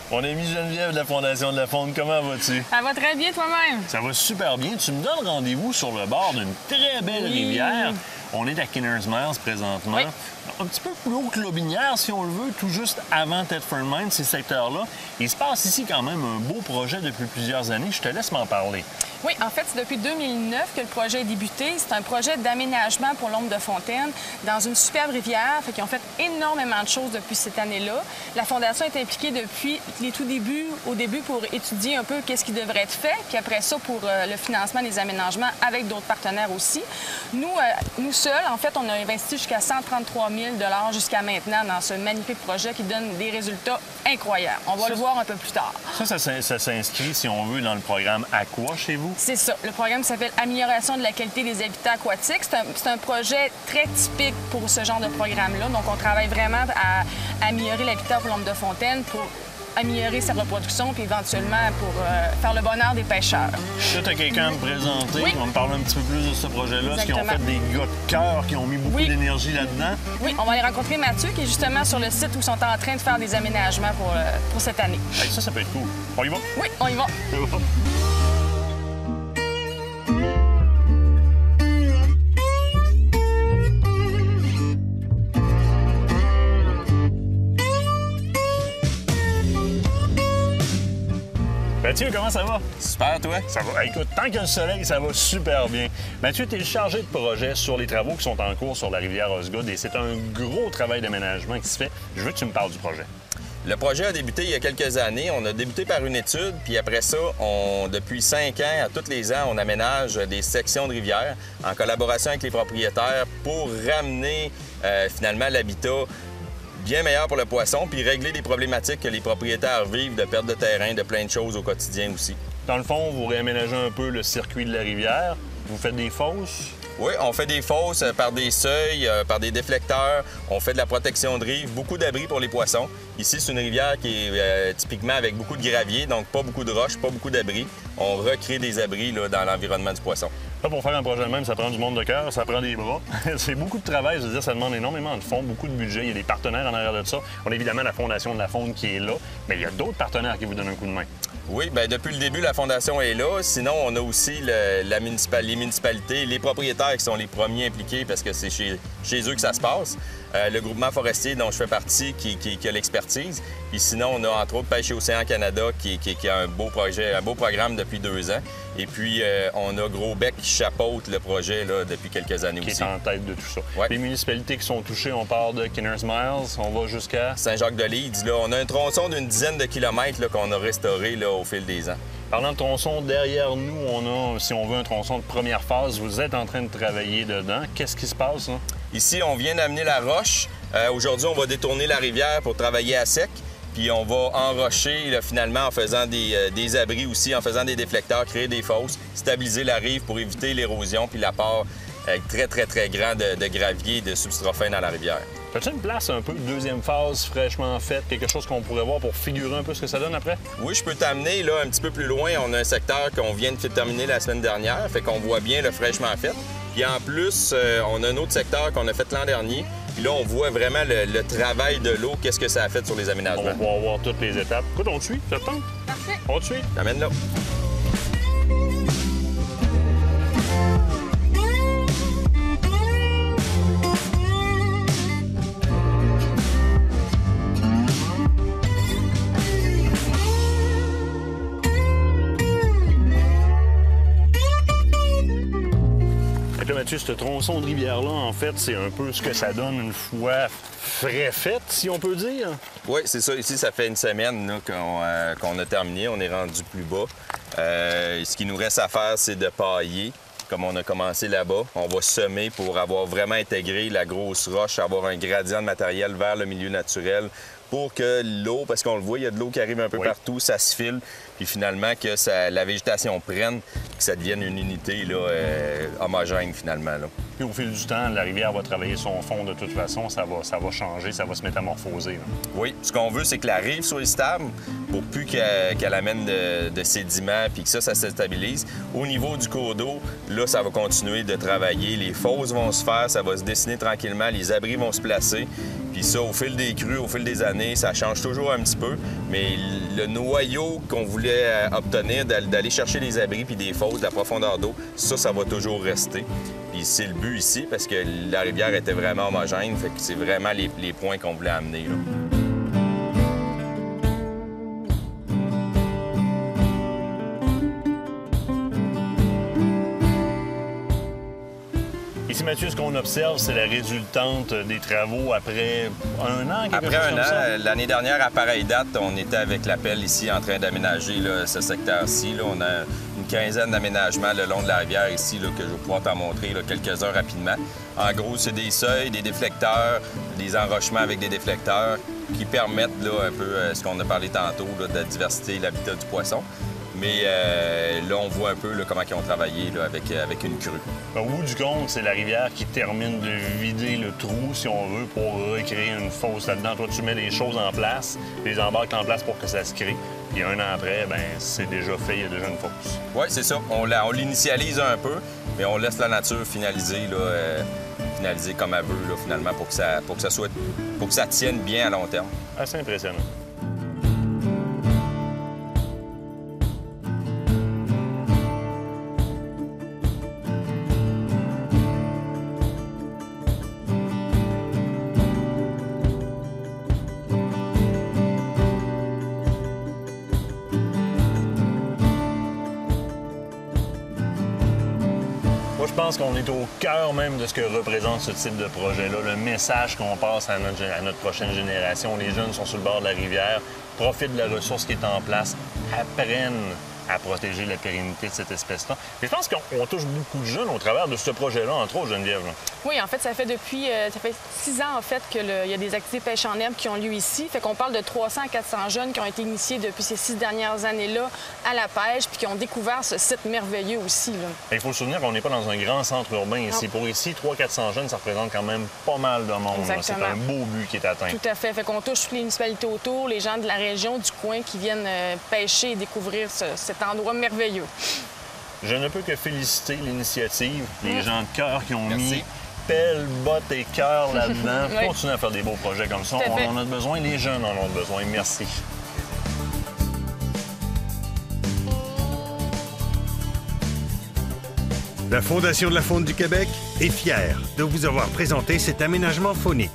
Mon amie Geneviève de la Fondation de la Faune, comment vas-tu? Ça va très bien toi-même. Ça va super bien. Tu me donnes rendez-vous sur le bord d'une très belle rivière. On est à Kinner's Mills présentement. Oui. Un petit peu plus haut que Lobinière, si on le veut, tout juste avant Thetford Mines, ces secteurs-là. Il se passe ici quand même un beau projet depuis plusieurs années. Je te laisse m'en parler. Oui, en fait, c'est depuis 2009 que le projet a débuté. C'est un projet d'aménagement pour l'ombre de Fontaine dans une superbe rivière. Fait qu'ils ont fait énormément de choses depuis cette année-là. La Fondation est impliquée depuis les tout débuts, au début, pour étudier un peu qu'est-ce qui devrait être fait, puis après ça, pour le financement des aménagements avec d'autres partenaires aussi. Nous seuls, en fait, on a investi jusqu'à 133 000 $ jusqu'à maintenant dans ce magnifique projet qui donne des résultats incroyables. On va le voir un peu plus tard. Ça s'inscrit, si on veut, dans le programme Aqua chez vous? C'est ça. Le programme s'appelle Amélioration de la qualité des habitats aquatiques. C'est un projet très typique pour ce genre de programme-là. Donc, on travaille vraiment à améliorer l'habitat pour l'ombre de Fontaine pour améliorer sa reproduction puis éventuellement pour faire le bonheur des pêcheurs. Là, tu as quelqu'un à me présenter. Oui. On va me parler un petit peu plus de ce projet-là. Est-ce qu'ils ont Exactement. fait des gars de cœur qui ont mis beaucoup d'énergie là-dedans? Oui, on va aller rencontrer Mathieu qui est justement sur le site où ils sont en train de faire des aménagements pour cette année. Hey, ça peut être cool. On y va? Oui, on y va. C'est bon. Mathieu, comment ça va? Super, toi? Ça va. Écoute, tant qu'il y a le soleil, ça va super bien. Mathieu, tu es le chargé de projet sur les travaux qui sont en cours sur la rivière Osgood et c'est un gros travail d'aménagement qui se fait. Je veux que tu me parles du projet. Le projet a débuté il y a quelques années. On a débuté par une étude, puis après ça, depuis 5 ans, à tous les ans, on aménage des sections de rivière en collaboration avec les propriétaires pour ramener finalement l'habitat bien meilleur pour le poisson, puis régler les problématiques que les propriétaires vivent de perte de terrain, de plein de choses au quotidien aussi. Dans le fond, vous réaménagez un peu le circuit de la rivière. Vous faites des fosses. Oui, on fait des fosses par des seuils, par des déflecteurs. On fait de la protection de rive, beaucoup d'abris pour les poissons. Ici, c'est une rivière qui est typiquement avec beaucoup de gravier, donc pas beaucoup de roches, pas beaucoup d'abris. On recrée des abris là, dans l'environnement du poisson. Là, pour faire un projet de même, ça prend du monde de cœur, ça prend des bras. C'est beaucoup de travail, je veux dire, ça demande énormément de fonds, beaucoup de budget. Il y a des partenaires en arrière de ça. On a évidemment la Fondation de la Faune qui est là, mais il y a d'autres partenaires qui vous donnent un coup de main. Oui, bien, depuis le début, la Fondation est là. Sinon, on a aussi les municipalités, les propriétaires qui sont les premiers impliqués parce que c'est chez eux que ça se passe. Le groupement forestier dont je fais partie qui a l'expertise. Puis sinon, on a entre autres Pêche et Océan Canada qui a un beau projet, un beau programme depuis 2 ans. Et puis, on a Gros Bec qui chapeaute le projet là, depuis quelques années Qui aussi. est en tête de tout ça. Ouais. Les municipalités qui sont touchées, on part de Kinner's Mills, on va jusqu'à... Saint-Jacques-de-Lides, là, on a un tronçon d'une dizaine de kilomètres là, qu'on a restauré là, au fil des ans. Parlant de tronçon, derrière nous, on a, si on veut, un tronçon de première phase. Vous êtes en train de travailler dedans. Qu'est-ce qui se passe, là? Ici, on vient d'amener la roche. Aujourd'hui, on va détourner la rivière pour travailler à sec. Puis on va enrocher là, finalement en faisant des abris aussi, en faisant des déflecteurs, créer des fosses, stabiliser la rive pour éviter l'érosion puis l'apport très, très, très grand de gravier et de substrat fin dans la rivière. As-tu une place un peu, deuxième phase, fraîchement faite, quelque chose qu'on pourrait voir pour figurer un peu ce que ça donne après? Oui, je peux t'amener là un petit peu plus loin. On a un secteur qu'on vient de terminer la semaine dernière, fait qu'on voit bien le fraîchement fait. Puis en plus, on a un autre secteur qu'on a fait l'an dernier. Puis là, on voit vraiment le travail de l'eau, qu'est-ce que ça a fait sur les On aménagements. va pouvoir voir toutes les étapes. Écoute, on te suit, ça te tente? Parfait. On te suit. T'amènes là. Là, Mathieu, ce tronçon de rivière-là, en fait, c'est un peu ce que ça donne une fois frais fait, si on peut dire. Oui, c'est ça. Ici, ça fait une semaine là, qu'on a terminé. On est rendu plus bas. Ce qui nous reste à faire, c'est de pailler. Comme on a commencé là-bas, on va semer pour avoir vraiment intégré la grosse roche, avoir un gradient de matériel vers le milieu naturel pour que l'eau, parce qu'on le voit, il y a de l'eau qui arrive un peu partout, ça se file, puis finalement que la végétation prenne, que ça devienne une unité là, homogène finalement. Là. Puis au fil du temps, la rivière va travailler son fond de toute façon. Ça va changer, ça va se métamorphoser. Là. Oui, ce qu'on veut, c'est que la rive soit stable pour plus qu'elle amène de sédiments puis que ça se stabilise. Au niveau du cours d'eau, là, ça va continuer de travailler. Les fosses vont se faire, ça va se dessiner tranquillement, les abris vont se placer. Puis ça, au fil des crues, au fil des années, ça change toujours un petit peu. Mais le noyau qu'on voulait obtenir, d'aller chercher les abris puis des fosses, de la profondeur d'eau, ça va toujours rester. Puis c'est le but ici, parce que la rivière était vraiment homogène, fait que c'est vraiment les points qu'on voulait amener, là. Ici, Mathieu, ce qu'on observe, c'est la résultante des travaux après un an, quelque chose Après comme un an, ça? l'année dernière, à pareille date, on était avec l'appel ici en train d'aménager ce secteur-ci. On a une quinzaine d'aménagements le long de la rivière ici, là, que je vais pouvoir t'en montrer quelques-uns rapidement. En gros, c'est des seuils, des déflecteurs, des enrochements avec des déflecteurs qui permettent là, un peu ce qu'on a parlé tantôt, là, de la diversité et l'habitat du poisson. Mais là, on voit un peu là, comment ils ont travaillé là, avec une crue. Au bout du compte, c'est la rivière qui termine de vider le trou, si on veut, pour recréer une fosse là-dedans. Toi, tu mets les choses en place, les embarques en place pour que ça se crée. Puis un an après, bien, c'est déjà fait, il y a déjà une fosse. Oui, c'est ça. On l'initialise un peu, mais on laisse la nature finaliser, finaliser comme elle veut, là, finalement, pour que ça tienne bien à long terme. Assez impressionnant. Je pense qu'on est au cœur même de ce que représente ce type de projet-là. Le message qu'on passe à notre prochaine génération. Les jeunes sont sur le bord de la rivière, profitent de la ressource qui est en place, apprennent à protéger la pérennité de cette espèce-là. Et je pense qu'on touche beaucoup de jeunes au travers de ce projet-là, entre autres, Geneviève. Là. Oui, en fait, ça fait 6 ans, en fait, qu'il y a des activités pêche en herbe qui ont lieu ici. Fait qu'on parle de 300 à 400 jeunes qui ont été initiés depuis ces 6 dernières années-là à la pêche puis qui ont découvert ce site merveilleux aussi. Là. Il faut se souvenir qu'on n'est pas dans un grand centre urbain ici. Non. Pour ici, 300-400 jeunes, ça représente quand même pas mal de monde. C'est un beau but qui est atteint. Tout à fait. Fait qu'on touche toutes les municipalités autour, les gens de la région, du coin qui viennent pêcher et découvrir cet endroit merveilleux. Je ne peux que féliciter l'initiative, les gens de cœur qui ont mis pelle, botte et cœur là-dedans. Oui. Continuez à faire des beaux projets comme ça. On en a besoin, les jeunes en ont besoin. Merci. La Fondation de la faune du Québec est fière de vous avoir présenté cet aménagement faunique.